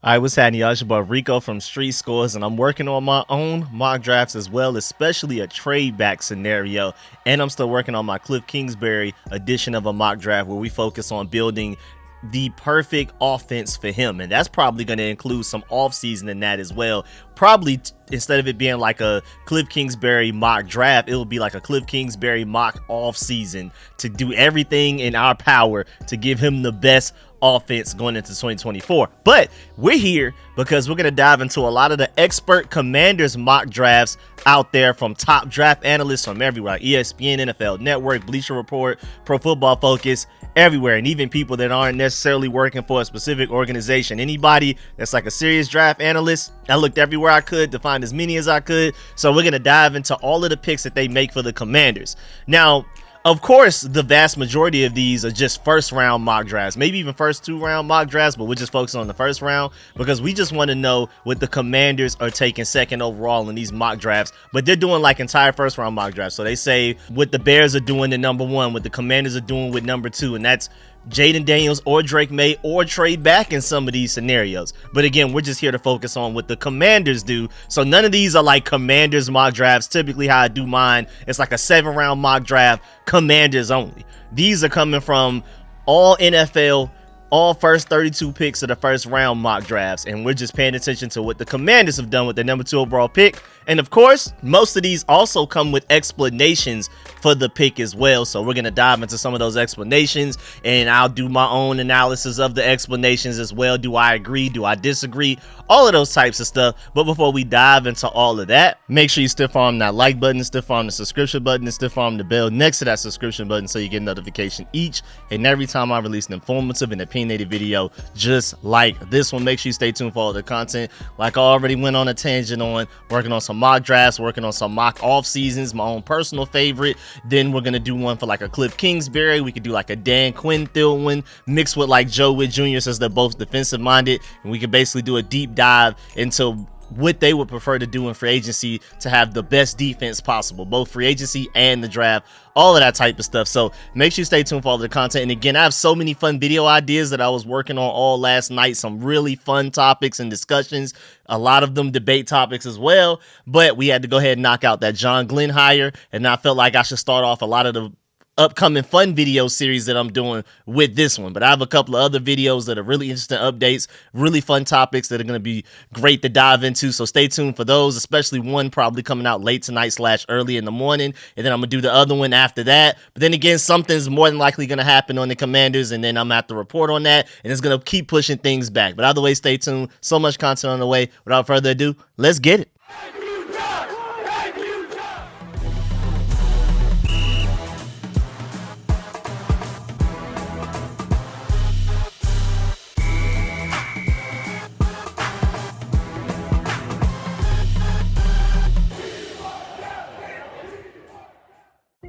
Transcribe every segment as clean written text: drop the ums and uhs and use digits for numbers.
All right, what's happening, y'all? It's your boy Rico from RicoScores, and I'm working on my own mock drafts as well, especially a trade back scenario. And I'm still working on my Cliff Kingsbury edition of a mock draft where we focus on building the perfect offense for him, and that's probably going to include some offseason in that as well. Probably instead of it being like a Cliff Kingsbury mock draft, it will be like a Cliff Kingsbury mock offseason to do everything in our power to give him the best offense going into 2024. But we're here because we're going to dive into a lot of the expert Commanders mock drafts out there from top draft analysts from everywhere, like ESPN, NFL Network, Bleacher Report, Pro Football Focus, everywhere, and even people that aren't necessarily working for a specific organization. Anybody that's like a serious draft analyst, I looked everywhere I could to find as many as I could. So we're going to dive into all of the picks that they make for the Commanders. Now, of course, the vast majority of these are just first round mock drafts, maybe even first 2-round mock drafts, but we're just focusing on the first round because we just want to know what the Commanders are taking second overall in these mock drafts. But they're doing like entire first round mock drafts. So they say what the Bears are doing at number 1, what the Commanders are doing with number 2, and that's Jayden Daniels or Drake May or trade back in some of these scenarios. But again, we're just here to focus on what the Commanders do. So none of these are like Commanders mock drafts. Typically how I do mine, it's like a 7-round mock draft, Commanders only. These are coming from all NFL, all first 32 picks of the first round mock drafts, and we're just paying attention to what the Commanders have done with their number 2 overall pick. And of course, most of these also come with explanations for the pick as well, so we're going to dive into some of those explanations, and I'll do my own analysis of the explanations as well. Do I agree? Do I disagree? All of those types of stuff. But before we dive into all of that, make sure you stiff arm that like button, stiff arm the subscription button, and stiff arm the bell next to that subscription button so you get notification each and every time I release an informative and opinionated video just like this one. Make sure you stay tuned for all the content. Like I already went on a tangent on working on some mock drafts, working on some mock off seasons, my own personal favorite. Then we're gonna do one for like a Cliff Kingsbury. We could do like a Dan Quinn one mixed with like Joe Witt Jr. since they're both defensive minded, and we could basically do a deep dive into what they would prefer to do in free agency to have the best defense possible, both free agency and the draft, all of that type of stuff. So make sure you stay tuned for all the content. And again, I have so many fun video ideas that I was working on all last night, some really fun topics and discussions, a lot of them debate topics as well, but we had to go ahead and knock out that John Glenn hire, and I felt like I should start off a lot of the upcoming fun video series that I'm doing with this one. But I have a couple of other videos that are really interesting updates, really fun topics that are going to be great to dive into. So stay tuned for those, especially one probably coming out late tonight / early in the morning. And then I'm going to do the other one after that. But then again, something's more than likely going to happen on the Commanders, and then I'm going to have to report on that, and it's going to keep pushing things back. But either way, stay tuned. So much content on the way. Without further ado, let's get it.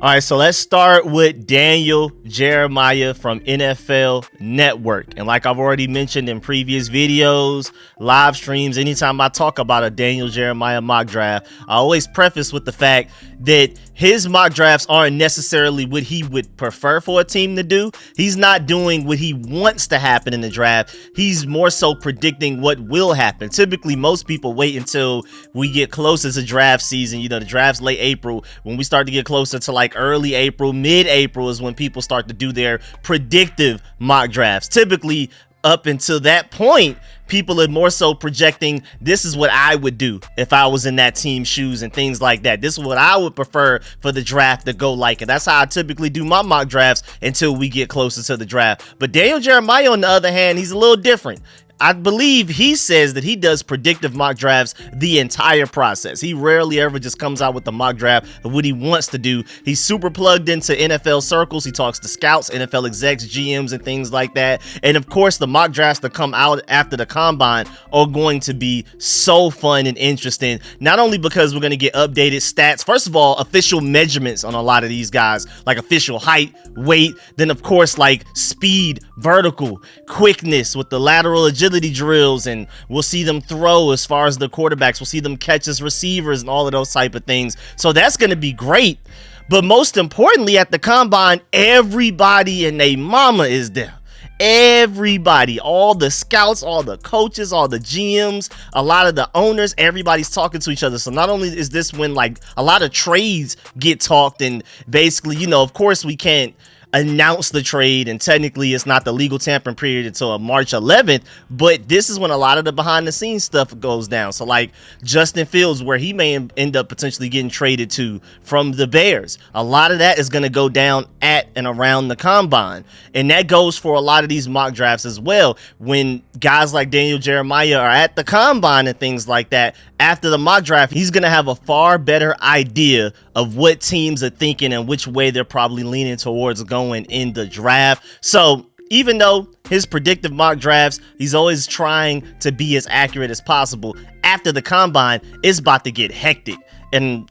All right, so let's start with Daniel Jeremiah from NFL Network. And like I've already mentioned in previous videos, live streams, anytime I talk about a Daniel Jeremiah mock draft, I always preface with the fact that his mock drafts aren't necessarily what he would prefer for a team to do. He's not doing what he wants to happen in the draft. He's more so predicting what will happen. Typically, most people wait until we get closer to draft season. You know, the draft's late April. When we start to get closer to like early April, mid-April is when people start to do their predictive mock drafts. Typically, up until that point, people are more so projecting, this is what I would do if I was in that team's shoes and things like that. This is what I would prefer for the draft to go like. And that's how I typically do my mock drafts until we get closer to the draft. But Daniel Jeremiah, on the other hand, he's a little different. I believe he says that he does predictive mock drafts the entire process. He rarely ever just comes out with the mock draft of what he wants to do. He's super plugged into NFL circles. He talks to scouts, NFL execs, GMs, and things like that. And of course, the mock drafts that come out after the combine are going to be so fun and interesting. Not only because we're going to get updated stats, first of all, official measurements on a lot of these guys, like official height, weight, then of course like speed, vertical, quickness with the lateral agility drills, and we'll see them throw as far as the quarterbacks. We'll see them catch as receivers and all of those type of things. So that's going to be great. But most importantly, at the combine, everybody and their mama is there. everybody, all the scouts, all the coaches, all the GMs, a lot of the owners, everybody's talking to each other. So not only is this when like a lot of trades get talked, and basically, you know, of course we can't announce the trade, and technically it's not the legal tampering period until March 11th, but this is when a lot of the behind the scenes stuff goes down. So like Justin Fields, where he may end up potentially getting traded to from the Bears, a lot of that is going to go down at and around the combine, and that goes for a lot of these mock drafts as well. When guys like Daniel Jeremiah are at the combine and things like that, after the mock draft, he's going to have a far better idea of what teams are thinking and which way they're probably leaning towards going in the draft. So even though his predictive mock drafts, he's always trying to be as accurate as possible, after the combine, it's about to get hectic. And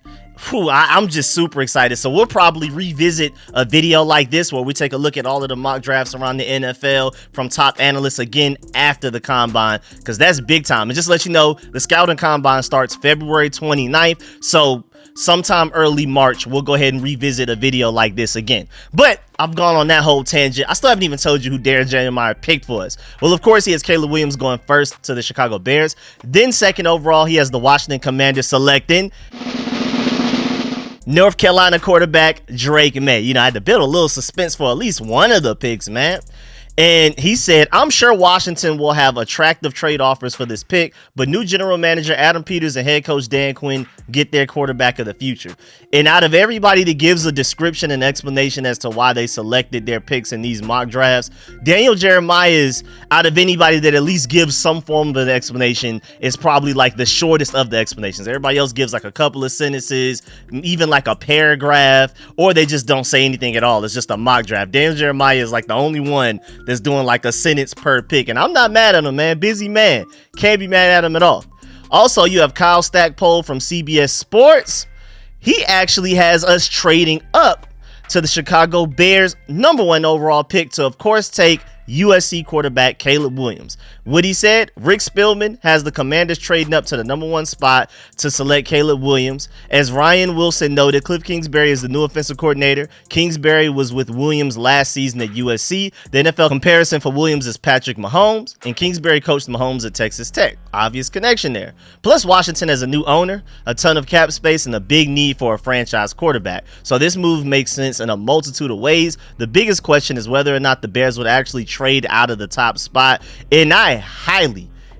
I'm just super excited. So we'll probably revisit a video like this where we take a look at all of the mock drafts around the NFL from top analysts again after the combine, because that's big time. And just to let you know, the scouting combine starts February 29th. So sometime early March, we'll go ahead and revisit a video like this again. But I've gone on that whole tangent. I still haven't even told you who Darren Jeremiah picked for us. Well, of course, he has Caleb Williams going first to the Chicago Bears. Then second overall, he has the Washington Commanders selecting North Carolina quarterback Drake May. You know, I had to build a little suspense for at least one of the picks, man. And he said, I'm sure Washington will have attractive trade offers for this pick, but new general manager Adam Peters and head coach Dan Quinn get their quarterback of the future. And out of everybody that gives a description and explanation as to why they selected their picks in these mock drafts, Daniel Jeremiah is, out of anybody that at least gives some form of an explanation, is probably like the shortest of the explanations. Everybody else gives like a couple of sentences, even like a paragraph, or they just don't say anything at all. It's just a mock draft. Daniel Jeremiah is like the only one that's doing like a sentence per pick, and I'm not mad at him, man. Busy man, can't be mad at him at all. Also, you have Kyle Stackpole from CBS Sports. He actually has us trading up to the Chicago Bears #1 overall pick to, of course, take USC quarterback Caleb Williams. What he said, Rick Spielman has the Commanders trading up to the #1 spot to select Caleb Williams. As Ryan Wilson noted, Cliff Kingsbury is the new offensive coordinator. Kingsbury was with Williams last season at USC. The NFL comparison for Williams is Patrick Mahomes, and Kingsbury coached Mahomes at Texas Tech. Obvious connection there. Plus, Washington has a new owner, a ton of cap space, and a big need for a franchise quarterback. So this move makes sense in a multitude of ways. The biggest question is whether or not the Bears would actually trade out of the top spot, and I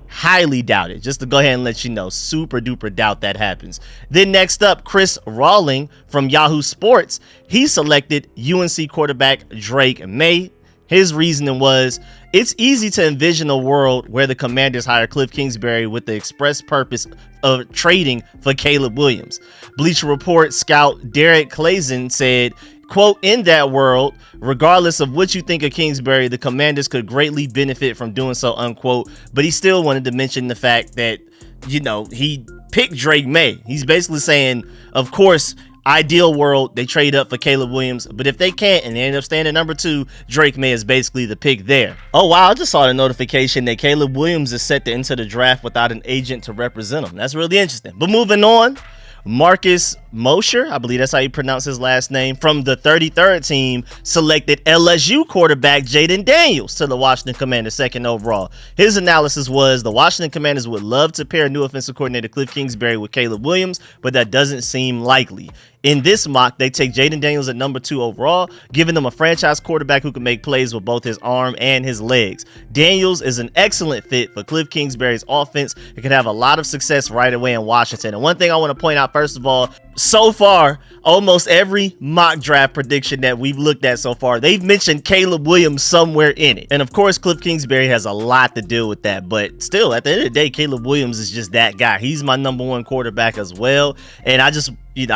highly doubt it. Just to go ahead and let you know, super duper doubt that happens. Then next up, Chris Rawling from Yahoo Sports. He selected UNC quarterback Drake May. His reasoning was, it's easy to envision a world where the Commanders hire Cliff Kingsbury with the express purpose of trading for Caleb Williams. Bleacher Report scout Derek Clazen said, quote, in that world, regardless of what you think of Kingsbury, the Commanders could greatly benefit from doing so, unquote. But he still wanted to mention the fact that, you know, he picked Drake May. He's basically saying, of course, ideal world, they trade up for Caleb Williams, but if they can't and they end up staying at #2, Drake May is basically the pick there. Oh wow, I just saw the notification that Caleb Williams is set to enter the draft without an agent to represent him. That's really interesting. But moving on, Marcus Mosher, I believe that's how you pronounce his last name, from the 33rd team, selected LSU quarterback Jayden Daniels to the Washington Commanders 2nd overall. His analysis was the Washington Commanders would love to pair new offensive coordinator Cliff Kingsbury with Caleb Williams, but that doesn't seem likely. In this mock, they take Jayden Daniels at #2 overall, giving them a franchise quarterback who can make plays with both his arm and his legs. Daniels is an excellent fit for Cliff Kingsbury's offense and could have a lot of success right away in Washington. And one thing I want to point out, first of all, so far, almost every mock draft prediction that we've looked at so far, they've mentioned Caleb Williams somewhere in it. And of course, Cliff Kingsbury has a lot to do with that. But still, at the end of the day, Caleb Williams is just that guy. He's my #1 quarterback as well. And I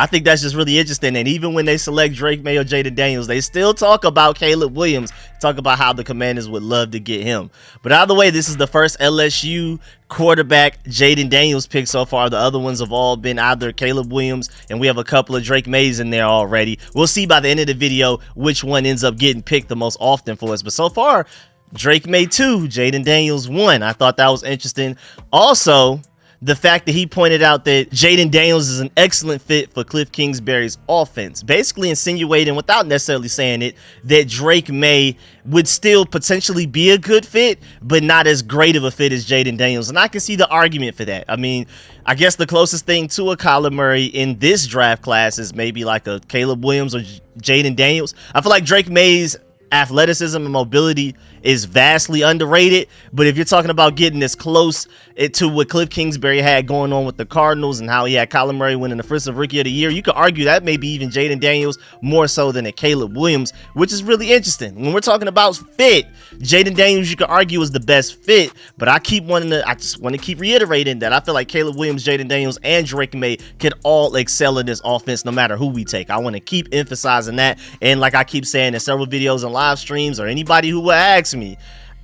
think that's just really interesting. And even when they select Drake May or Jayden Daniels, they still talk about Caleb Williams, talk about how the Commanders would love to get him. But either way, this is the first LSU quarterback Jayden Daniels pick so far. The other ones have all been either Caleb Williams, and we have a couple of Drake Mays in there already. We'll see by the end of the video which one ends up getting picked the most often for us. But so far, Drake May 2, Jayden Daniels 1. I thought that was interesting. Also, the fact that he pointed out that Jayden Daniels is an excellent fit for Cliff Kingsbury's offense, basically insinuating, without necessarily saying it, that Drake May would still potentially be a good fit, but not as great of a fit as Jayden Daniels. And I can see the argument for that. I mean, I guess the closest thing to a Kyler Murray in this draft class is maybe like a Caleb Williams or Jayden Daniels. I feel like Drake May's athleticism and mobility is vastly underrated, but if you're talking about getting as close to what Cliff Kingsbury had going on with the Cardinals and how he had Kyler Murray winning the Defensive Rookie of the Year, you could argue that maybe even Jayden Daniels more so than a Caleb Williams, which is really interesting. When we're talking about fit, Jayden Daniels you could argue is the best fit, but I just want to keep reiterating that I feel like Caleb Williams, Jayden Daniels, and Drake May could all excel in this offense no matter who we take. I want to keep emphasizing that, and like I keep saying in several videos and live streams, or anybody who will ask me,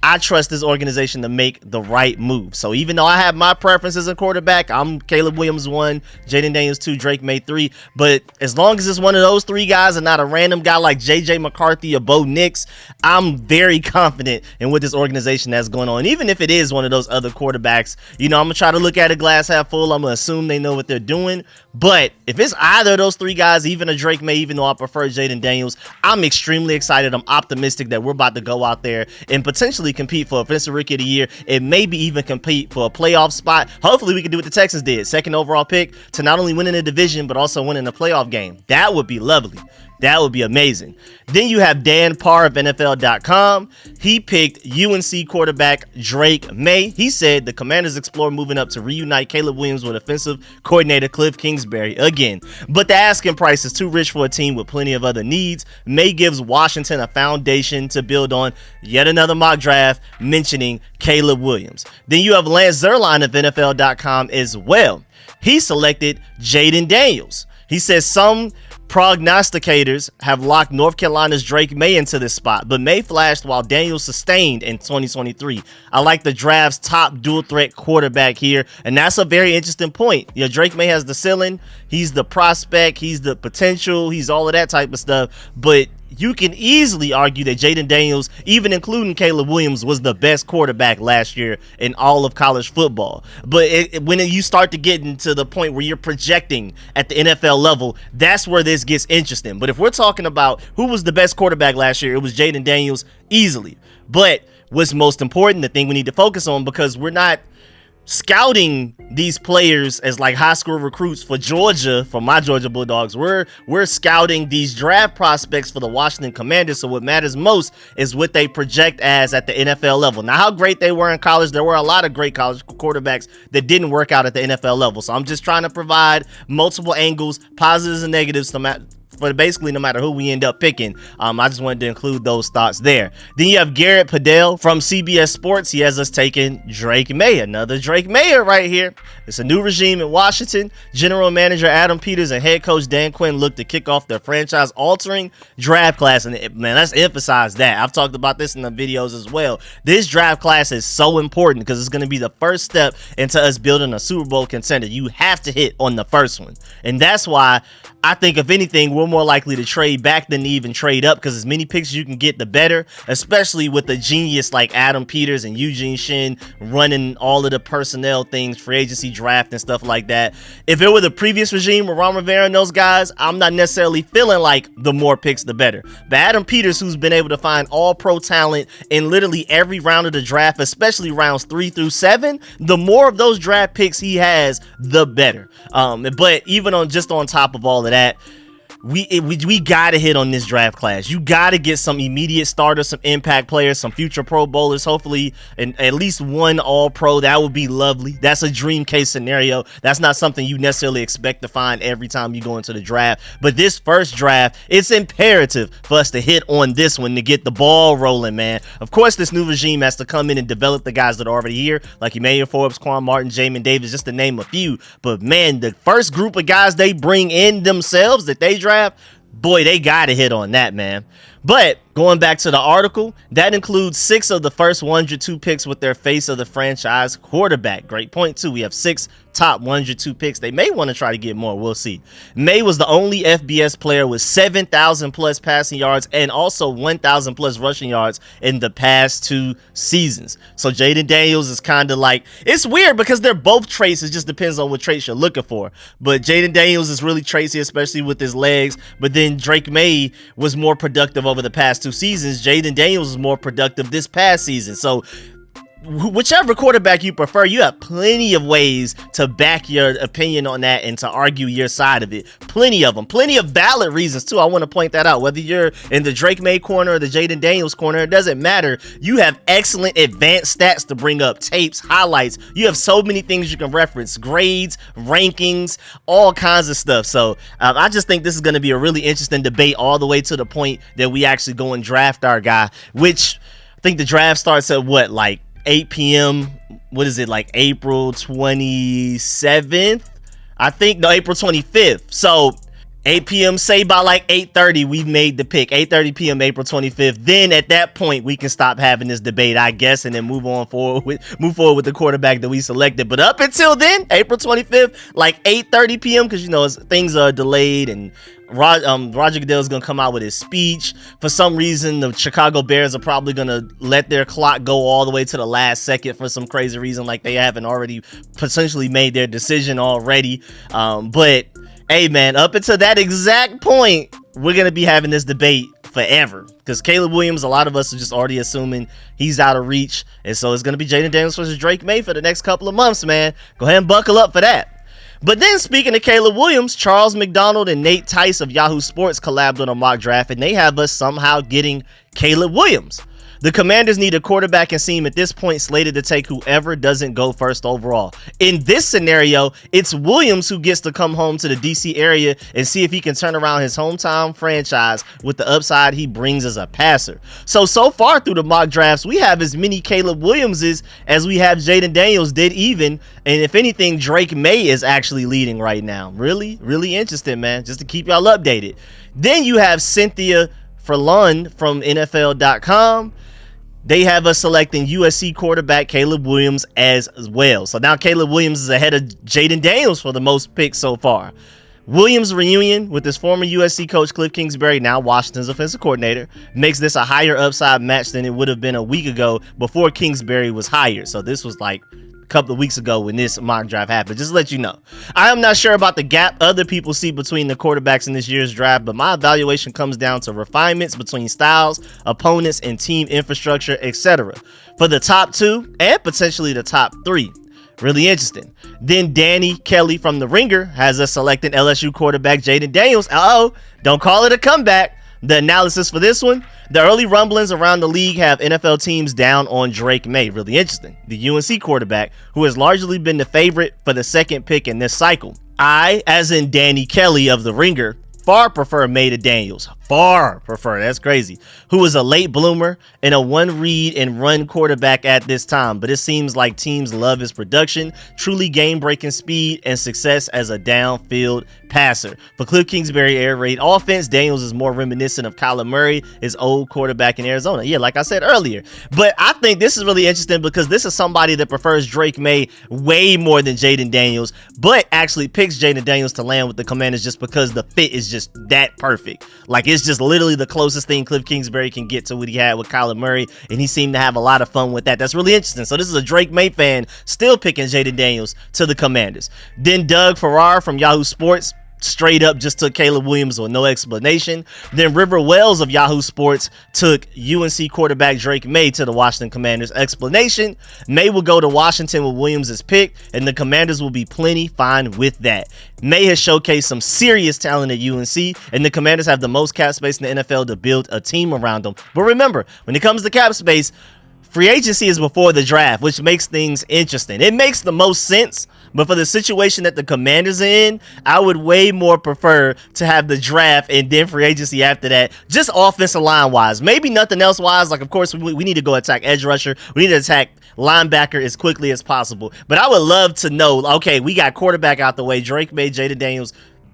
I trust this organization to make the right move. So even though I have my preferences in quarterback, I'm Caleb Williams 1, Jayden Daniels 2, Drake May 3. But as long as it's one of those 3 guys and not a random guy like JJ McCarthy or Bo Nix, I'm very confident in what this organization has going on. Even if it is one of those other quarterbacks, I'm going to try to look at a glass half full. I'm going to assume they know what they're doing. But if it's either of those 3 guys, even a Drake May, even though I prefer Jayden Daniels, I'm extremely excited. I'm optimistic that we're about to go out there and potentially compete for Offensive Rookie of the Year and maybe even compete for a playoff spot. Hopefully we can do what the Texans did, 2nd overall pick, to not only winning the division but also winning a playoff game. That would be lovely. That would be amazing. Then you have Dan Parr of NFL.com. He picked UNC quarterback Drake May. He said the Commanders explore moving up to reunite Caleb Williams with offensive coordinator Cliff Kingsbury again. But the asking price is too rich for a team with plenty of other needs. May gives Washington a foundation to build on. Yet another mock draft mentioning Caleb Williams. Then you have Lance Zierlein of NFL.com as well. He selected Jayden Daniels. He says some prognosticators have locked North Carolina's Drake May into this spot, but May flashed while Daniels sustained in 2023. I like the draft's top dual threat quarterback here, and that's a very interesting point. Drake May has the ceiling, he's the prospect, he's the potential, he's all of that type of stuff, but you can easily argue that Jayden Daniels, even including Caleb Williams, was the best quarterback last year in all of college football. But when you start to get into the point where you're projecting at the NFL level, that's where this gets interesting. But if we're talking about who was the best quarterback last year, it was Jayden Daniels easily. But what's most important, the thing we need to focus on, because we're not scouting these players as like high school recruits for Georgia, for my Georgia Bulldogs. We're scouting these draft prospects for the Washington Commanders. So what matters most is what they project as at the NFL level. Now, how great they were in college, there were a lot of great college quarterbacks that didn't work out at the NFL level. So I'm just trying to provide multiple angles, positives and negatives, for basically no matter who we end up picking. I just wanted to include those thoughts there. Then you have Garrett Padell from CBS Sports. He has us taking Drake May, another Drake Mayer right here. It's a new regime in Washington. General Manager Adam Peters and head coach Dan Quinn look to kick off their franchise-altering draft class. And man, let's emphasize that. I've talked about this in the videos as well. This draft class is so important because it's going to be the first step into us building a Super Bowl contender. You have to hit on the first one. And that's why I think, if anything, we're more likely to trade back than to even trade up, because as many picks as you can get, the better, especially with a genius like Adam Peters and Eugene Shin running all of the personnel things, free agency draft and stuff like that. If it were the previous regime with Ron Rivera and those guys, I'm not necessarily feeling like the more picks, the better. But Adam Peters, who's been able to find all pro talent in literally every round of the draft, especially rounds 3 through 7, the more of those draft picks he has, the better. But even on top of all of that, we gotta hit on this draft class. You gotta get some immediate starters, some impact players, some future Pro Bowlers, hopefully, and at least one All-Pro. That would be lovely. That's a dream case scenario. That's not something you necessarily expect to find every time you go into the draft. But this first draft, it's imperative for us to hit on this one to get the ball rolling, man. Of course, this new regime has to come in and develop the guys that are already here, like Emmanuel Forbes, Quan Martin, Jamin Davis, just to name a few. But man, the first group of guys they bring in themselves that they draft, boy, they gotta hit on that, man. But going back to the article, that includes 6 of the first 102 picks with their face of the franchise quarterback. Great point, too. We have 6 top 102 picks. They may want to try to get more. We'll see. May was the only FBS player with 7,000 plus passing yards and also 1,000 plus rushing yards in the past 2 seasons. So Jayden Daniels is kind of like, it's weird because they're both traits. It just depends on what traits you're looking for. But Jayden Daniels is really tracy, especially with his legs. But then Drake May was more productive over the past 2 seasons. Jayden Daniels is more productive this past season. So whichever quarterback you prefer, you have plenty of ways to back your opinion on that and to argue your side of it. Plenty of them. Plenty of valid reasons, too. I want to point that out. Whether you're in the Drake May corner or the Jayden Daniels corner, it doesn't matter. You have excellent advanced stats to bring up, tapes, highlights. You have so many things you can reference, grades, rankings, all kinds of stuff. So I just think this is going to be a really interesting debate all the way to the point that we actually go and draft our guy, which I think the draft starts at what, like 8 p.m. What is it, like April 27th? I think, no, April 25th. So 8 p.m. say by like 8:30 we've made the pick. 8:30 p.m. April 25th. Then at that point we can stop having this debate, I guess, and then move forward with the quarterback that we selected. But up until then, April 25th, like 8:30 p.m. because, you know, things are delayed and Roger Goodell's gonna come out with his speech. For some reason, the Chicago Bears are probably gonna let their clock go all the way to the last second for some crazy reason, like they haven't already potentially made their decision already. But hey, man, up until that exact point, we're gonna be having this debate forever because Caleb Williams, a lot of us are just already assuming he's out of reach, and so it's gonna be Jayden Daniels versus Drake May for the next couple of months, man. Go ahead and buckle up for that. But then, speaking of Caleb Williams, Charles McDonald and Nate Tice of Yahoo Sports collabed on a mock draft, and they have us somehow getting Caleb Williams. The Commanders need a quarterback and seem at this point slated to take whoever doesn't go first overall. In this scenario, it's Williams who gets to come home to the DC area and see if he can turn around his hometown franchise with the upside he brings as a passer. So far through the mock drafts, we have as many Caleb Williamses as we have Jayden Daniels did even. And if anything, Drake May is actually leading right now. Really, really interesting, man, just to keep y'all updated. Then you have Cynthia Furlong from NFL.com. They have us selecting USC quarterback Caleb Williams as well. So now Caleb Williams is ahead of Jayden Daniels for the most picks so far. Williams' reunion with his former USC coach Cliff Kingsbury, now Washington's offensive coordinator, makes this a higher upside match than it would have been a week ago before Kingsbury was hired. So this was like couple of weeks ago when this mock draft happened, just to let you know. I am not sure about the gap other people see between the quarterbacks in this year's draft, but my evaluation comes down to refinements between styles, opponents, and team infrastructure, etc. for the top 2 and potentially the top 3. Really interesting. Then Danny Kelly from The Ringer has us selecting LSU quarterback Jayden Daniels. Don't call it a comeback. The analysis for this one: the early rumblings around the league have NFL teams down on Drake May. Really interesting. The UNC quarterback, who has largely been the favorite for the second pick in this cycle. I, as in Danny Kelly of The Ringer, far prefer May to Daniels. Far prefer. That's crazy. Who was a late bloomer and a one read and run quarterback at this time, but it seems like teams love his production, truly game-breaking speed, and success as a downfield passer. For Cliff Kingsbury air raid offense, Daniels is more reminiscent of Kyler Murray, his old quarterback in Arizona. Yeah, like I said earlier. But I think this is really interesting because this is somebody that prefers Drake May way more than Jayden Daniels, but actually picks Jayden Daniels to land with the Commanders just because the fit is just that perfect. Like, it's just literally the closest thing Cliff Kingsbury can get to what he had with Kyler Murray, and he seemed to have a lot of fun with that. That's really interesting. So this is a Drake May fan still picking Jayden Daniels to the Commanders. Then Doug Farrar from Yahoo Sports straight up just took Caleb Williams with no explanation. Then River Wells of Yahoo Sports took UNC quarterback Drake May to the Washington Commanders. Explanation: May will go to Washington with Williams as pick, and the Commanders will be plenty fine with that. May has showcased some serious talent at UNC, and the Commanders have the most cap space in the NFL to build a team around them. But remember, when it comes to cap space, free agency is before the draft, which makes things interesting. It makes the most sense, but for the situation that the Commanders are in, I would way more prefer to have the draft and then free agency after that, just offensive line wise. Maybe nothing else wise. Like, of course, we need to go attack edge rusher. We need to attack linebacker as quickly as possible. But I would love to know, okay, we got quarterback out the way, Drake May, Jayden Daniels,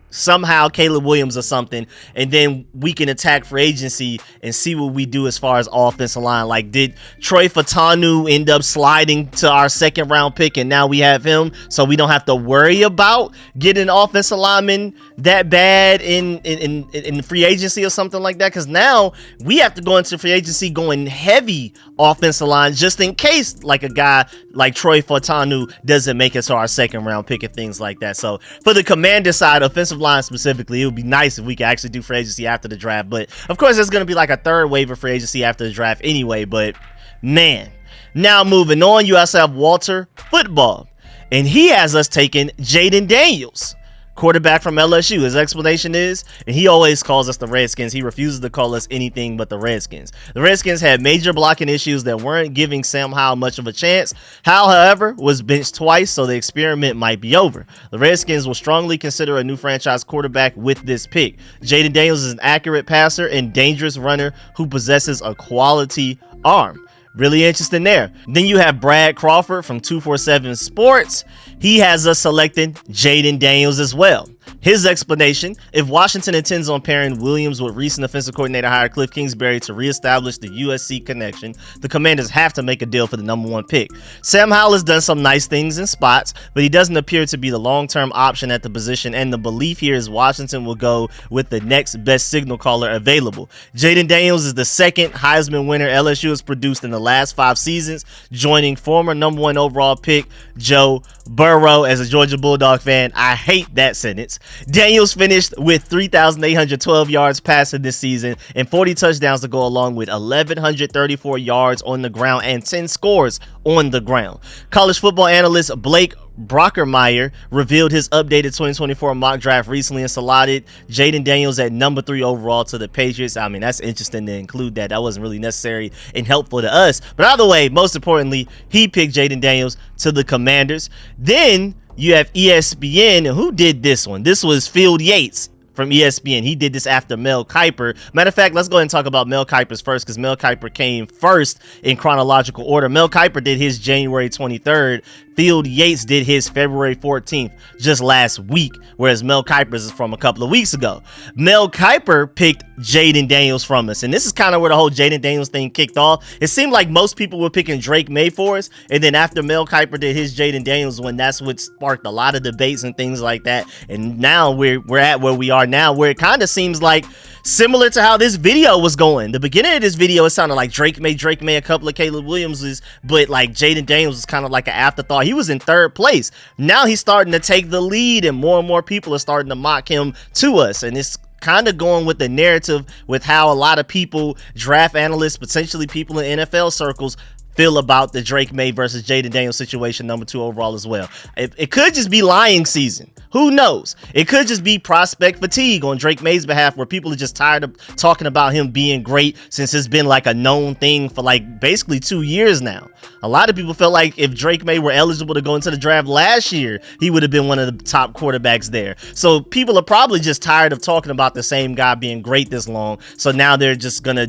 somehow Caleb Williams or something, and then we can attack free agency and see what we do as far as offensive line. Like, did Troy Fautanu end up sliding to our second round pick and now we have him, so we don't have to worry about getting an offensive lineman that bad in free agency or something like that? Because now we have to go into free agency going heavy offensive line just in case like a guy like Troy Fautanu doesn't make it to our second round pick and things like that. So for the Commander side, offensive line specifically, it would be nice if we could actually do free agency after the draft. But of course, there's going to be like a third wave of free agency after the draft anyway. But man, now moving on, you also have Walter Football, and he has us taking Jayden Daniels, quarterback from LSU. His explanation is, and he always calls us the Redskins. He refuses to call us anything but the Redskins. The Redskins had major blocking issues that weren't giving Sam Howell much of a chance. Howell, however, was benched twice, so the experiment might be over. The Redskins will strongly consider a new franchise quarterback with this pick. Jayden Daniels is an accurate passer and dangerous runner who possesses a quality arm. Really interesting there. Then you have Brad Crawford from 247 Sports. He has us selecting Jayden Daniels as well. His explanation: if Washington intends on pairing Williams with recent offensive coordinator hire Cliff Kingsbury to reestablish the USC connection, the Commanders have to make a deal for the #1 pick. Sam Howell has done some nice things in spots, but he doesn't appear to be the long-term option at the position, and the belief here is Washington will go with the next best signal caller available. Jayden Daniels is the second Heisman winner LSU has produced in the last 5 seasons, joining former #1 overall pick Joe Burrow. As a Georgia Bulldog fan, I hate that sentence. Daniels finished with 3,812 yards passing this season and 40 touchdowns to go along with 1,134 yards on the ground and 10 scores on the ground. College football analyst Blake Brockermeyer revealed his updated 2024 mock draft recently and slotted Jayden Daniels at #3 overall to the Patriots. I mean, that's interesting to include that. That wasn't really necessary and helpful to us. But either way, most importantly, he picked Jayden Daniels to the Commanders. Then you have ESPN. And who did this one? This was Field Yates from ESPN. He did this after Mel Kiper. Matter of fact, let's go ahead and talk about Mel Kiper's first, because Mel Kiper came first in chronological order. Mel Kiper did his January 23rd. Field Yates did his February 14th, just last week, whereas Mel Kiper's is from a couple of weeks ago. Mel Kiper picked Jayden Daniels from us, and this is kind of where the whole Jayden Daniels thing kicked off. It seemed like most people were picking Drake May for us, and then after Mel Kiper did his Jayden Daniels one, that's what sparked a lot of debates and things like that. And now we're at where we are now, where it kind of seems like similar to how this video was going. The beginning of this video, it sounded like Drake May, a couple of Caleb Williamses, but like Jayden Daniels was kind of like an afterthought. He was in 3rd place. Now he's starting to take the lead, and more people are starting to mock him to us. And it's kind of going with the narrative with how a lot of people, draft analysts, potentially people in NFL circles, feel about the Drake May versus Jayden Daniels situation, #2 overall as well. It could just be lying season. Who knows? It could just be prospect fatigue on Drake May's behalf, where people are just tired of talking about him being great, since it's been like a known thing for like basically 2 years now. A lot of people felt like if Drake May were eligible to go into the draft last year, he would have been one of the top quarterbacks there. So people are probably just tired of talking about the same guy being great this long. So now they're just gonna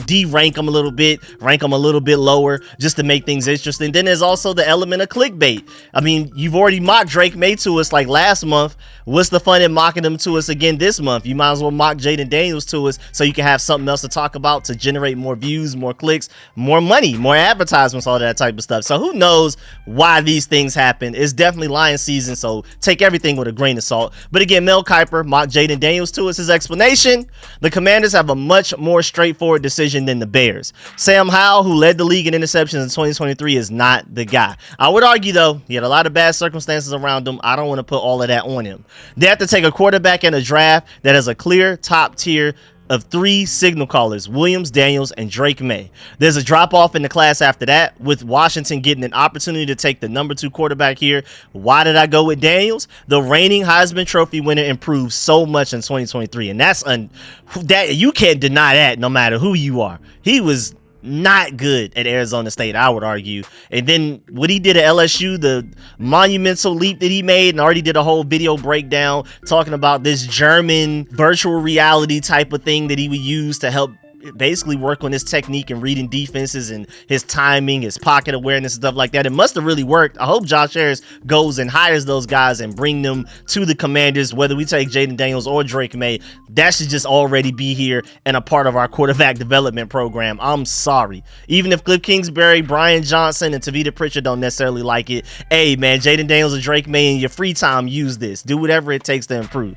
de-rank them a little bit, rank them a little bit lower just to make things interesting. Then there's also the element of clickbait. I mean, you've already mocked Drake May to us like last month. What's the fun in mocking them to us again this month? You might as well mock Jayden Daniels to us so you can have something else to talk about to generate more views, more clicks, more money, more advertisements, all that type of stuff. So who knows why these things happen? It's definitely lion season, so take everything with a grain of salt. But again, Mel Kiper mocked Jayden Daniels to us. His explanation: the Commanders have a much more straightforward decision than the Bears. Sam Howell, who led the league in interceptions in 2023, is not the guy. I would argue, though, he had a lot of bad circumstances around him. I don't want to put all of that on him. They have to take a quarterback in a draft that has a clear top tier of 3 signal callers: Williams, Daniels, and Drake May. There's a drop off in the class after that, with Washington getting an opportunity to take the #2 quarterback here. Why did I go with Daniels? The reigning Heisman Trophy winner improved so much in 2023, and that you can't deny that no matter who you are. He was not good at Arizona State, I would argue. And then what he did at LSU, the monumental leap that he made, and already did a whole video breakdown talking about this German virtual reality type of thing that he would use to help basically work on his technique and reading defenses and his timing, his pocket awareness and stuff like that. It must have really worked. I hope Josh Harris goes and hires those guys and bring them to the Commanders. Whether we take Jayden Daniels or Drake May, that should just already be here and a part of our quarterback development program. I'm sorry. Even if Cliff Kingsbury, Brian Johnson, and Tavita Pritchard don't necessarily like it, hey man, Jayden Daniels or Drake May in your free time, use this. Do whatever it takes to improve.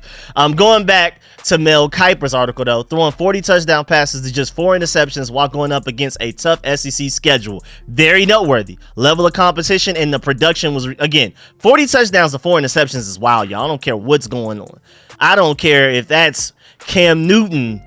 Going back to Mel Kiper's article though, throwing 40 touchdown passes to just 4 interceptions while going up against a tough SEC schedule. Very noteworthy. Level of competition and the production was, again, 40 touchdowns to 4 interceptions is wild, y'all. I don't care what's going on. I don't care if that's Cam Newton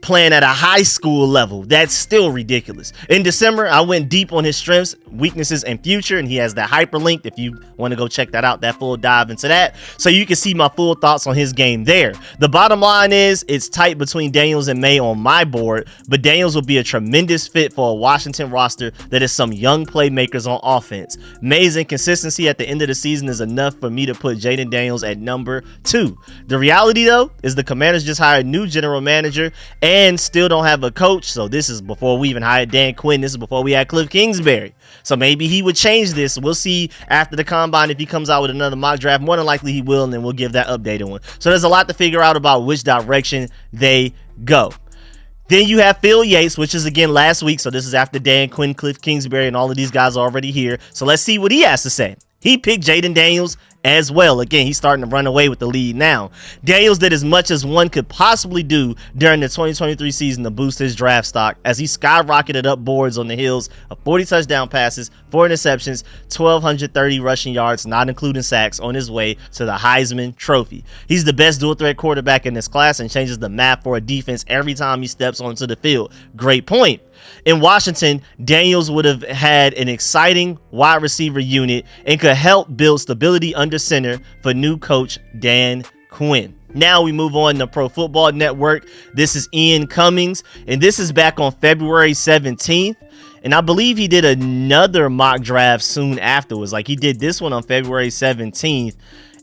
playing at a high school level. That's still ridiculous. In December, I went deep on his strengths, weaknesses, and future, and he has that hyperlink if you want to go check that out, that full dive into that, so you can see my full thoughts on his game there. The bottom line is it's tight between Daniels and May on my board, but Daniels will be a tremendous fit for a Washington roster that is some young playmakers on offense. May's inconsistency at the end of the season is enough for me to put Jayden Daniels at number 2. The reality though is the Commanders just hired a new general manager and still don't have a coach. So this is before we even hired Dan Quinn. This is before we had Cliff Kingsbury. So maybe he would change this. We'll see after the combine if he comes out with another mock draft. More than likely he will, and then we'll give that updated one. So there's a lot to figure out about which direction they go. Then you have Phil Yates, which is again last week. So this is after Dan Quinn, Cliff Kingsbury, and all of these guys are already here. So let's see what he has to say. He picked Jayden Daniels as well. Again, he's starting to run away with the lead now. Daniels did as much as one could possibly do during the 2023 season to boost his draft stock as he skyrocketed up boards on the heels of 40 touchdown passes, 4 interceptions, 1,230 rushing yards, not including sacks, on his way to the Heisman Trophy. He's the best dual threat quarterback in this class and changes the map for a defense every time he steps onto the field. Great point. In Washington, Daniels would have had an exciting wide receiver unit and could help build stability under center for new coach Dan Quinn. Now we move on to Pro Football Network. This is Ian Cummings, and this is back on February 17th. And I believe he did another mock draft soon afterwards. Like he did this one on February 17th,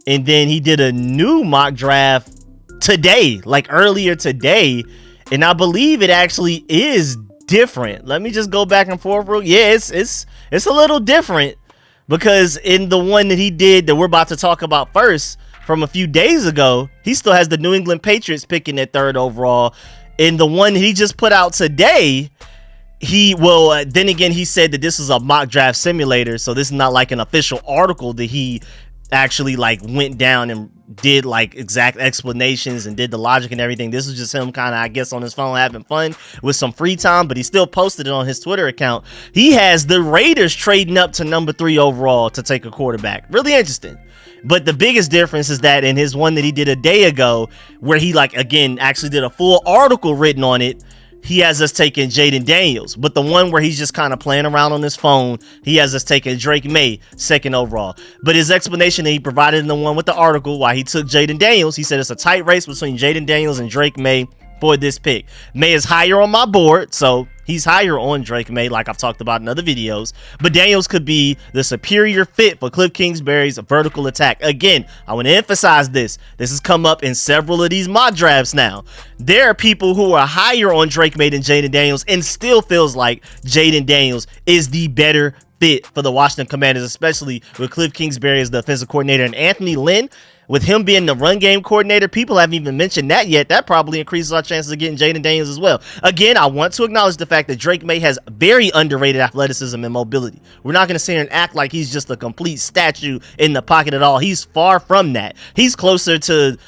and then he did a new mock draft today, like earlier today. And I believe it actually is different. Let me just go back and forth real. Yeah, it's a little different, because in the one that he did that we're about to talk about first from a few days ago, he still has the New England Patriots picking at 3rd overall. In the one he just put out today, then again, he said that this is a mock draft simulator, so this is not like an official article that he actually like went down and did like exact explanations and did the logic and everything. This was just him kind of, I guess, on his phone having fun with some free time, but he still posted it on his Twitter account. He has the Raiders trading up to number 3 overall to take a quarterback. Really interesting. But the biggest difference is that in his one that he did a day ago, where he like again actually did a full article written on it, he has us taking Jayden Daniels. But the one where he's just kind of playing around on his phone, he has us taking Drake May 2nd overall. But his explanation that he provided in the one with the article why he took Jayden Daniels, he said it's a tight race between Jayden Daniels and Drake May for this pick. May is higher on my board, so he's higher on Drake May, like I've talked about in other videos. But Daniels could be the superior fit for Cliff Kingsbury's vertical attack. Again, I want to emphasize this. This has come up in several of these mock drafts now. There are people who are higher on Drake May than Jayden Daniels and still feels like Jayden Daniels is the better fit for the Washington Commanders, especially with Cliff Kingsbury as the offensive coordinator and Anthony Lynn, with him being the run game coordinator. People haven't even mentioned that yet. That probably increases our chances of getting Jayden Daniels as well. Again, I want to acknowledge the fact that Drake May has very underrated athleticism and mobility. We're not going to sit here and act like he's just a complete statue in the pocket at all. He's far from that. He's closer to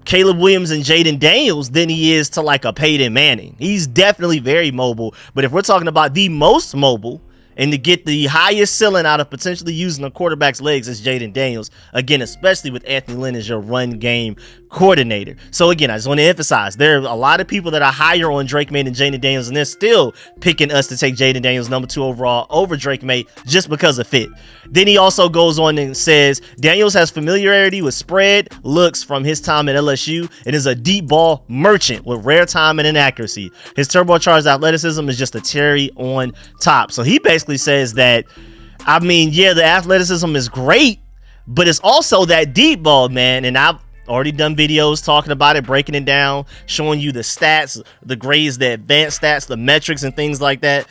Caleb Williams and Jayden Daniels than he is to like a Peyton Manning. He's definitely very mobile. But if we're talking about the most mobile and to get the highest ceiling out of potentially using a quarterback's legs, is Jayden Daniels. Again, especially with Anthony Lynn as your run game coordinator. So again, I just want to emphasize, there are a lot of people that are higher on Drake May than Jayden Daniels, and they're still picking us to take Jayden Daniels number 2 overall over Drake May just because of fit. Then he also goes on and says Daniels has familiarity with spread looks from his time at LSU and is a deep ball merchant with rare timing and accuracy. His turbocharged athleticism is just a cherry on top. So he basically says that, I mean, yeah, the athleticism is great, but it's also that deep ball, man. And Already done videos talking about it, breaking it down, showing you the stats, the grades, the advanced stats, the metrics, and things like that.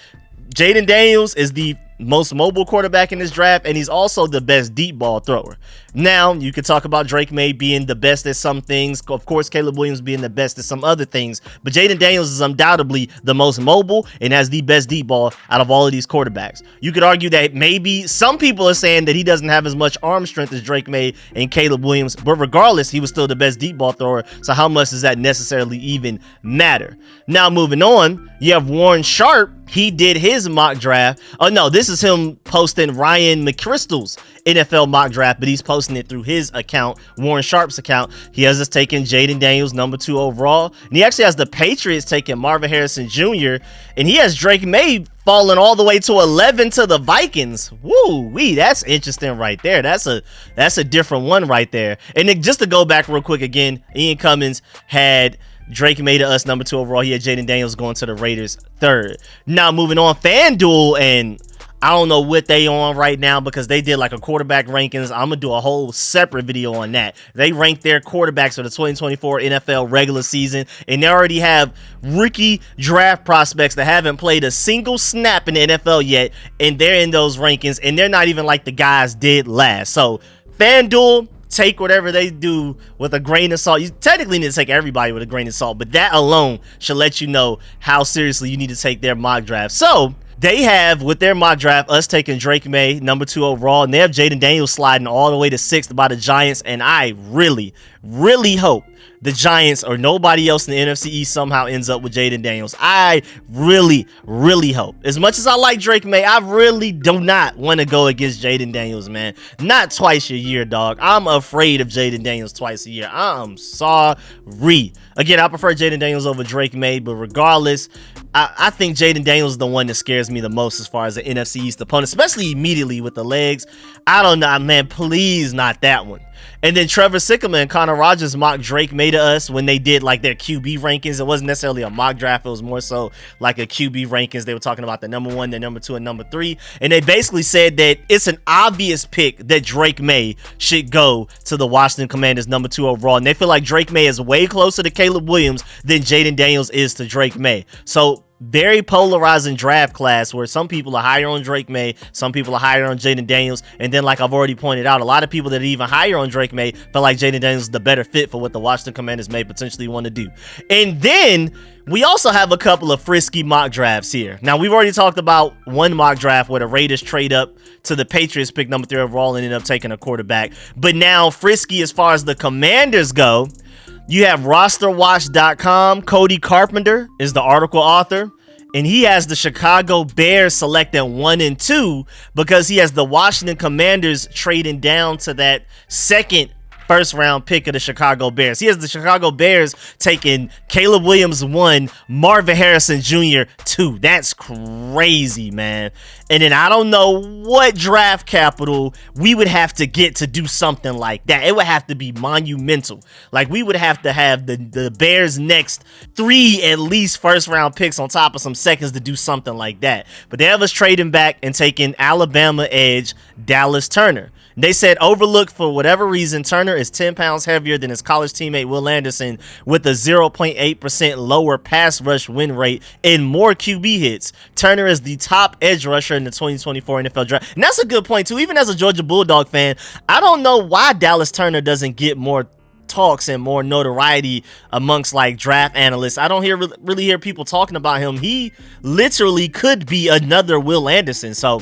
Jayden Daniels is the most mobile quarterback in this draft, and he's also the best deep ball thrower. Now, you could talk about Drake May being the best at some things. Of course, Caleb Williams being the best at some other things. But Jayden Daniels is undoubtedly the most mobile and has the best deep ball out of all of these quarterbacks. You could argue that maybe some people are saying that he doesn't have as much arm strength as Drake May and Caleb Williams. But regardless, he was still the best deep ball thrower. So how much does that necessarily even matter? Now, moving on, you have Warren Sharp. He did his mock draft. Oh, no, this is him posting Ryan McChrystal's NFL mock draft, but he's posting it through his account, Warren Sharp's account. He has us taking Jayden Daniels, number 2 overall. And he actually has the Patriots taking Marvin Harrison Jr., and he has Drake May falling all the way to 11 to the Vikings. Woo-wee, that's interesting right there. That's a different one right there. And then just to go back real quick again, Ian Cummins had Drake May to us, number 2 overall. He had Jayden Daniels going to the Raiders 3rd. Now moving on, FanDuel, and I don't know what they on right now because they did like a quarterback rankings. I'm gonna do a whole separate video on that. They ranked their quarterbacks for the 2024 NFL regular season, and they already have rookie draft prospects that haven't played a single snap in the NFL yet, and they're in those rankings, and they're not even like the guys did last. So FanDuel, take whatever they do with a grain of salt. You technically need to take everybody with a grain of salt, but that alone should let you know how seriously you need to take their mock draft. So they have, with their mock draft, us taking Drake May, number 2 overall, and they have Jayden Daniels sliding all the way to 6th by the Giants, and I really, really hope the Giants or nobody else in the NFC East somehow ends up with Jayden Daniels. I really, really hope. As much as I like Drake May, I really do not want to go against Jayden Daniels, man. Not twice a year, dog. I'm afraid of Jayden Daniels twice a year. I'm sorry. Again, I prefer Jayden Daniels over Drake May, but regardless, I think Jayden Daniels is the one that scares me the most as far as the NFC East opponent, especially immediately with the legs. I don't know, man. Please not that one. And then Trevor Sikkema and Connor Rogers mocked Drake May to us when they did like their QB rankings. It wasn't necessarily a mock draft. It was more so like a QB rankings. They were talking about the number 1, the number 2, and number 3. And they basically said that it's an obvious pick that Drake May should go to the Washington Commanders, number 2 overall. And they feel like Drake May is way closer to Caleb Williams than Jayden Daniels is to Drake May. So very polarizing draft class where some people are higher on Drake May, some people are higher on Jayden Daniels, and then like I've already pointed out, a lot of people that are even higher on Drake May feel like Jayden Daniels is the better fit for what the Washington Commanders may potentially want to do. And then we also have a couple of frisky mock drafts here. Now, we've already talked about one mock draft where the Raiders trade up to the Patriots, pick number 3 overall, and end up taking a quarterback. But now frisky as far as the Commanders go, you have rosterwatch.com. Cody Carpenter is the article author, and he has the Chicago Bears selecting 1 and 2 because he has the Washington Commanders trading down to that second first-round pick of the Chicago Bears. He has the Chicago Bears taking Caleb Williams 1, Marvin Harrison Jr. 2. That's crazy, man. And then I don't know what draft capital we would have to get to do something like that. It would have to be monumental. Like, we would have to have the Bears' next 3 at least first-round picks on top of some seconds to do something like that. But they have us trading back and taking Alabama edge Dallas Turner. They said overlooked for whatever reason, Turner is 10 pounds heavier than his college teammate Will Anderson with a 0.8% lower pass rush win rate and more QB hits. Turner is the top edge rusher in the 2024 NFL draft. And that's a good point too. Even as a Georgia Bulldog fan, I don't know why Dallas Turner doesn't get more talks and more notoriety amongst like draft analysts. I don't really hear people talking about him. He literally could be another Will Anderson. So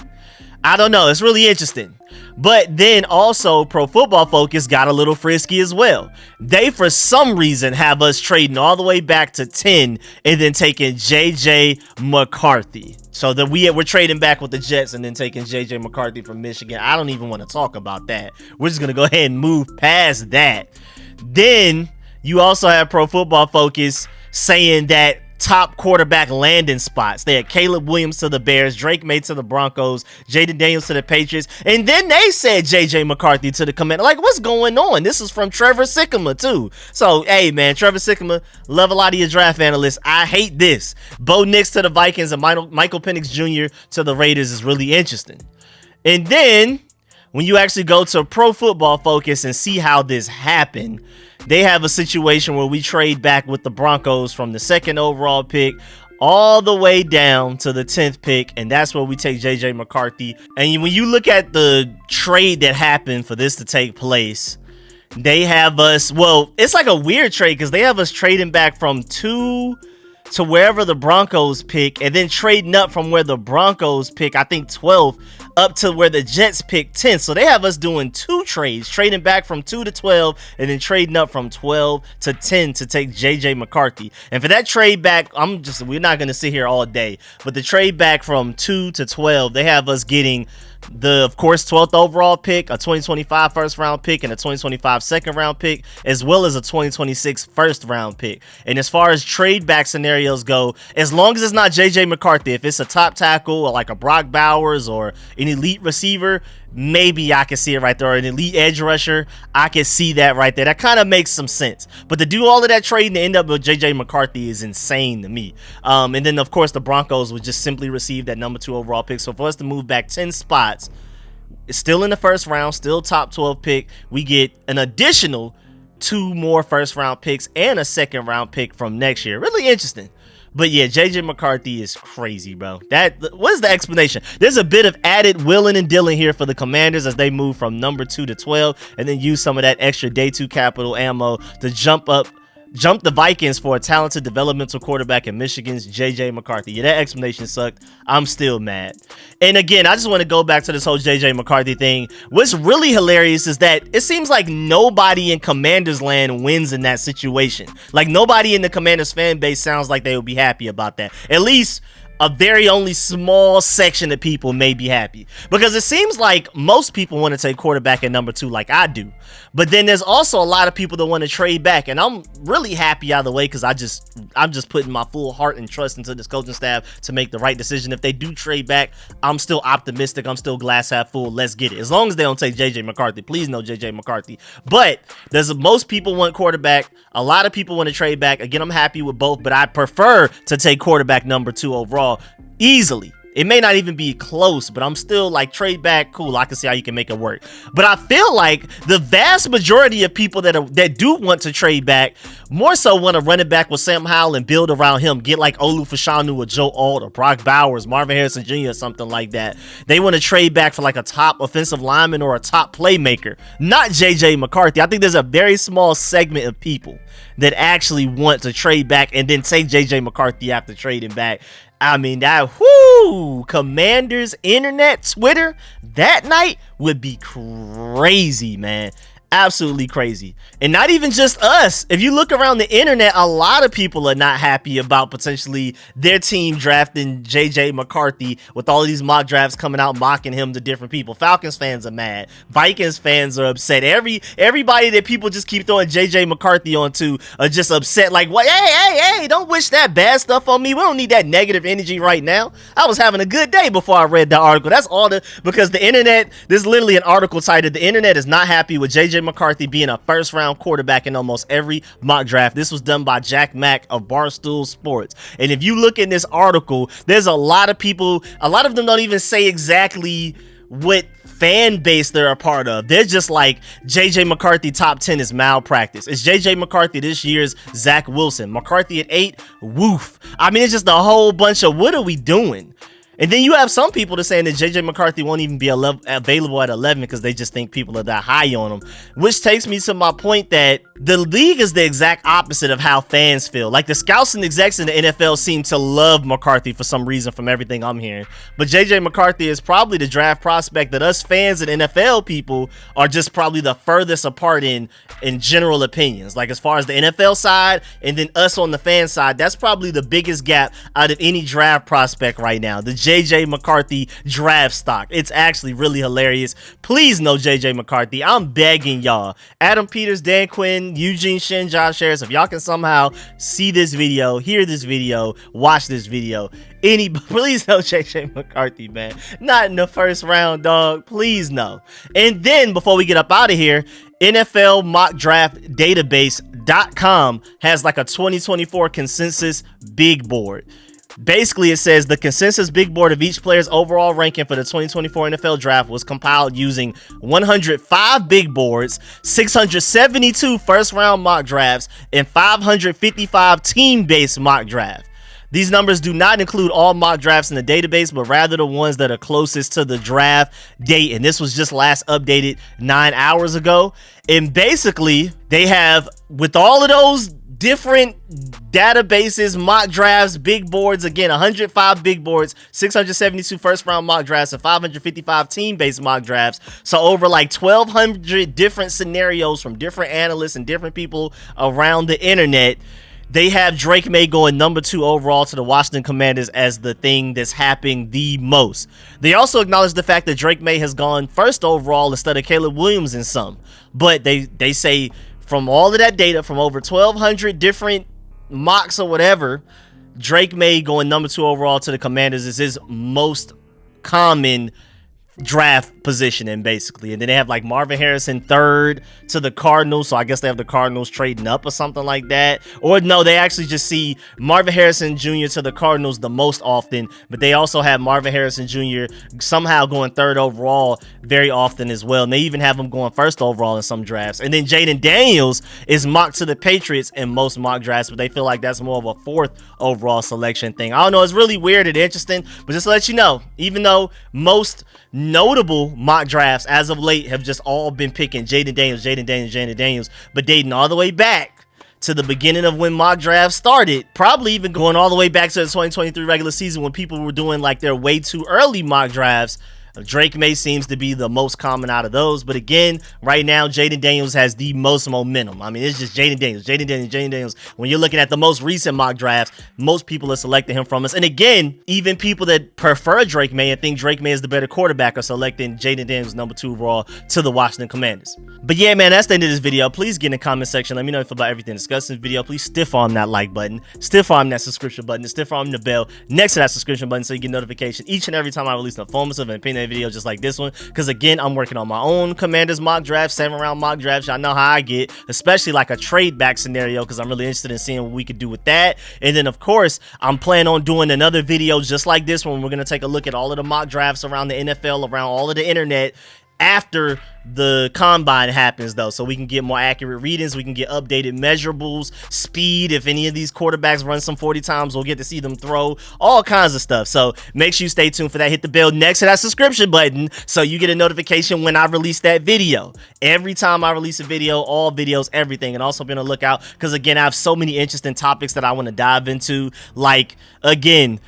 I don't know. It's really interesting. But then also Pro Football Focus got a little frisky as well. They, for some reason, have us trading all the way back to 10 and then taking JJ McCarthy. So that we're trading back with the Jets and then taking JJ McCarthy from Michigan. I don't even want to talk about that. We're just going to go ahead and move past that. Then you also have Pro Football Focus saying that top quarterback landing spots. They had Caleb Williams to the Bears, Drake May to the Broncos, Jayden Daniels to the Patriots, and then they said JJ McCarthy to the Commanders. Like, what's going on? This is from Trevor Sikkema too. So, hey man, Trevor Sikkema, love a lot of your draft analysts. I hate this. Bo Nix to the Vikings and Michael Penix Jr. to the Raiders is really interesting. And then when you actually go to Pro Football Focus and see how this happened, they have a situation where we trade back with the Broncos from the 2nd overall pick all the way down to the 10th pick, and that's where we take JJ McCarthy. And when you look at the trade that happened for this to take place, they have us, well, it's like a weird trade because they have us trading back from 2 to wherever the Broncos pick, and then trading up from where the Broncos pick, I think 12, up to where the Jets pick 10. So they have us doing 2 trades, trading back from 2 to 12, and then trading up from 12 to 10 to take JJ McCarthy. And for that trade back, we're not going to sit here all day, but the trade back from 2 to 12, they have us getting the, of course, 12th overall pick, a 2025 first round pick, and a 2025 second round pick, as well as a 2026 first round pick. And as far as trade back scenarios go, as long as it's not JJ McCarthy, if it's a top tackle or like a Brock Bowers or an elite receiver, maybe I can see it right there, or an elite edge rusher, I can see that right there. That kind of makes some sense. But to do all of that trade and to end up with JJ McCarthy is insane to me. And then, of course, the Broncos would just simply receive that number 2 overall pick. So for us to move back 10 spots, it's still in the first round, still top 12 pick. We get an additional 2 more first round picks and a second round pick from next year. Really interesting. But yeah, JJ McCarthy is crazy, bro. What is the explanation? There's a bit of added willing and dealing here for the Commanders as they move from number 2 to 12 and then use some of that extra day 2 capital ammo to jump the Vikings for a talented developmental quarterback in Michigan's JJ McCarthy. Yeah, that explanation sucked. I'm still mad. And again, I just want to go back to this whole JJ McCarthy thing. What's really hilarious is that it seems like nobody in Commanders land wins in that situation. Like, nobody in the Commanders fan base sounds like they would be happy about that. At least a very only small section of people may be happy, because it seems like most people want to take quarterback at number 2 like I do, but then there's also a lot of people that want to trade back, and I'm really happy either way because I'm just putting my full heart and trust into this coaching staff to make the right decision. If they do trade back, I'm still optimistic. I'm still glass half full. Let's get it. As long as they don't take JJ McCarthy, please no JJ McCarthy. But most people want quarterback. A lot of people want to trade back. Again, I'm happy with both, but I prefer to take quarterback number 2 overall. Easily. It may not even be close, but I'm still like, trade back, cool. I can see how you can make it work. But I feel like the vast majority of people that do want to trade back more so want to run it back with Sam Howell and build around him. Get like Olu Fashanu or Joe Alt or Brock Bowers, Marvin Harrison Jr. or something like that. They want to trade back for like a top offensive lineman or a top playmaker, not JJ McCarthy. I think there's a very small segment of people that actually want to trade back and then take JJ McCarthy after trading back. I mean, Commanders internet, Twitter, that night would be crazy, man. Absolutely crazy. And not even just us. If you look around the internet, a lot of people are not happy about potentially their team drafting JJ McCarthy with all of these mock drafts coming out mocking him to different people. Falcons fans are mad. Vikings fans are upset. Everybody that people just keep throwing JJ McCarthy onto are just upset. Like, what? Hey, don't wish that bad stuff on me. We don't need that negative energy right now. I was having a good day before I read the article. That's all because the internet, there's literally an article titled, "The Internet is not happy with JJ McCarthy being a first round quarterback in almost every mock draft." This was done by Jack Mack of Barstool Sports. And if you look in this article, there's a lot of people, a lot of them don't even say exactly what fan base they're a part of. They're just like, JJ McCarthy top 10 is malpractice. It's JJ McCarthy this year's Zach Wilson. McCarthy at 8, woof. I mean, it's just a whole bunch of, what are we doing? And then you have some people that saying that JJ McCarthy won't even be available at 11 because they just think people are that high on him. Which takes me to my point that the league is the exact opposite of how fans feel. Like, the scouts and execs in the NFL seem to love McCarthy for some reason from everything I'm hearing. But JJ McCarthy is probably the draft prospect that us fans and NFL people are just probably the furthest apart in general opinions. Like, as far as the NFL side and then us on the fan side, that's probably the biggest gap out of any draft prospect right now. The JJ McCarthy draft stock. It's actually really hilarious. Please no JJ McCarthy. I'm begging y'all. Adam Peters, Dan Quinn, Eugene Shin, Josh Harris, if y'all can somehow see this video, hear this video, watch this video, please no JJ McCarthy, man. Not in the first round, dog. Please no. And then before we get up out of here, NFL mock draft database.com has like a 2024 consensus big board. Basically, it says the consensus big board of each player's overall ranking for the 2024 NFL Draft was compiled using 105 big boards, 672 first-round mock drafts, and 555 team-based mock drafts. These numbers do not include all mock drafts in the database, but rather the ones that are closest to the draft date. And this was just last updated 9 hours ago. And basically, they have, with all of those different databases, mock drafts, big boards, again, 105 big boards, 672 first round mock drafts, and 555 team-based mock drafts. So over like 1,200 different scenarios from different analysts and different people around the internet. They have Drake May going number 2 overall to the Washington Commanders as the thing that's happening the most. They also acknowledge the fact that Drake May has gone 1st overall instead of Caleb Williams in some. But they say from all of that data, from over 1,200 different mocks or whatever, Drake May going number 2 overall to the Commanders is his most common draft positioning, basically. And then they have like Marvin Harrison 3rd to the Cardinals, so I guess they have the Cardinals trading up or something like that. Or no, they actually just see Marvin Harrison Jr. to the Cardinals the most often, but they also have Marvin Harrison Jr. somehow going 3rd overall very often as well. And they even have him going 1st overall in some drafts. And then Jayden Daniels is mocked to the Patriots in most mock drafts, but they feel like that's more of a 4th overall selection thing. I don't know, it's really weird and interesting, but just to let you know, even though most notable mock drafts as of late have just all been picking Jayden Daniels, but dating all the way back to the beginning of when mock drafts started, probably even going all the way back to the 2023 regular season when people were doing like their way too early mock drafts. Drake May seems to be the most common out of those, but again, right now Jayden Daniels has the most momentum. I mean, it's just Jayden Daniels. When you're looking at the most recent mock drafts, most people are selecting him from us. And again, even people that prefer Drake May and think Drake May is the better quarterback are selecting Jayden Daniels number 2 overall to the Washington Commanders. But yeah, man, that's the end of this video. Please get in the comment section. Let me know if about everything discussed in this video. Please stiff arm that like button, stiff arm that subscription button, and stiff arm the bell next to that subscription button so you get notification each and every time I release an informative and opinionated video just like this one. Because again, I'm working on my own Commanders mock draft, 7-round mock drafts. Y'all know how I get, especially like a trade back scenario, because I'm really interested in seeing what we could do with that. And then of course, I'm planning on doing another video just like this one. We're going to take a look at all of the mock drafts around the NFL, around all of the internet after the combine happens though, so we can get more accurate readings, we can get updated measurables, speed. If any of these quarterbacks run some 40 times, we'll get to see them throw, all kinds of stuff. So make sure you stay tuned for that. Hit the bell next to that subscription button so you get a notification when I release that video. Every time I release a video, all videos, everything. And also be on the lookout because again, I have so many interesting topics that I want to dive into. Like again,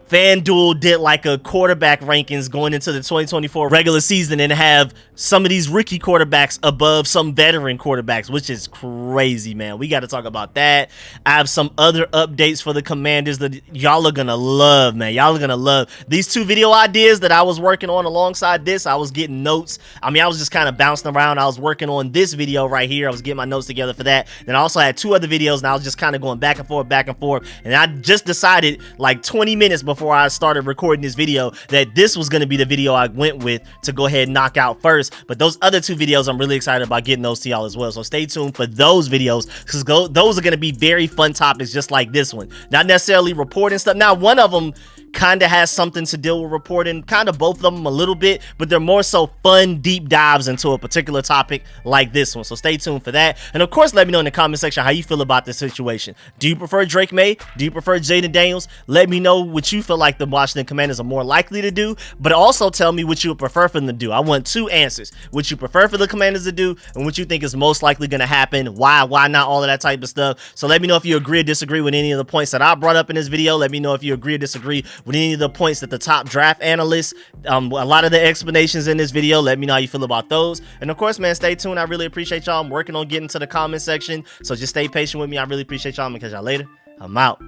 FanDuel did like a quarterback rankings going into the 2024 regular season and have some of these rookie quarterbacks above some veteran quarterbacks, which is crazy, man. We got to talk about that. I have some other updates for the Commanders that y'all are going to love, man. Y'all are going to love these 2 video ideas that I was working on alongside this. I was getting notes. I mean, I was just kind of bouncing around. I was working on this video right here. I was getting my notes together for that. Then I also had 2 other videos and I was just kind of going back and forth. And I just decided like 20 minutes before I started recording this video that this was going to be the video I went with to go ahead and knock out first. But those other 2 videos, I'm really excited about getting those to y'all as well. So stay tuned for those videos because those are going to be very fun topics just like this one. Not necessarily reporting stuff. Now, one of them kind of has something to deal with reporting, kind of both of them a little bit, but they're more so fun deep dives into a particular topic like this one. So stay tuned for that. And of course, let me know in the comment section how you feel about this situation. Do you prefer Drake May? Do you prefer Jayden Daniels? Let me know what you feel like the Washington Commanders are more likely to do, but also tell me what you would prefer for them to do. I want 2 answers. What you prefer for the Commanders to do and what you think is most likely going to happen. Why not, all of that type of stuff. So let me know if you agree or disagree with any of the points that I brought up in this video. Let me know if you agree or disagree with any of the points that the top draft analysts, a lot of the explanations in this video. Let me know how you feel about those. And of course, man, stay tuned. I really appreciate y'all. I'm working on getting to the comment section, so just stay patient with me. I really appreciate y'all. I'm gonna catch y'all later. I'm out.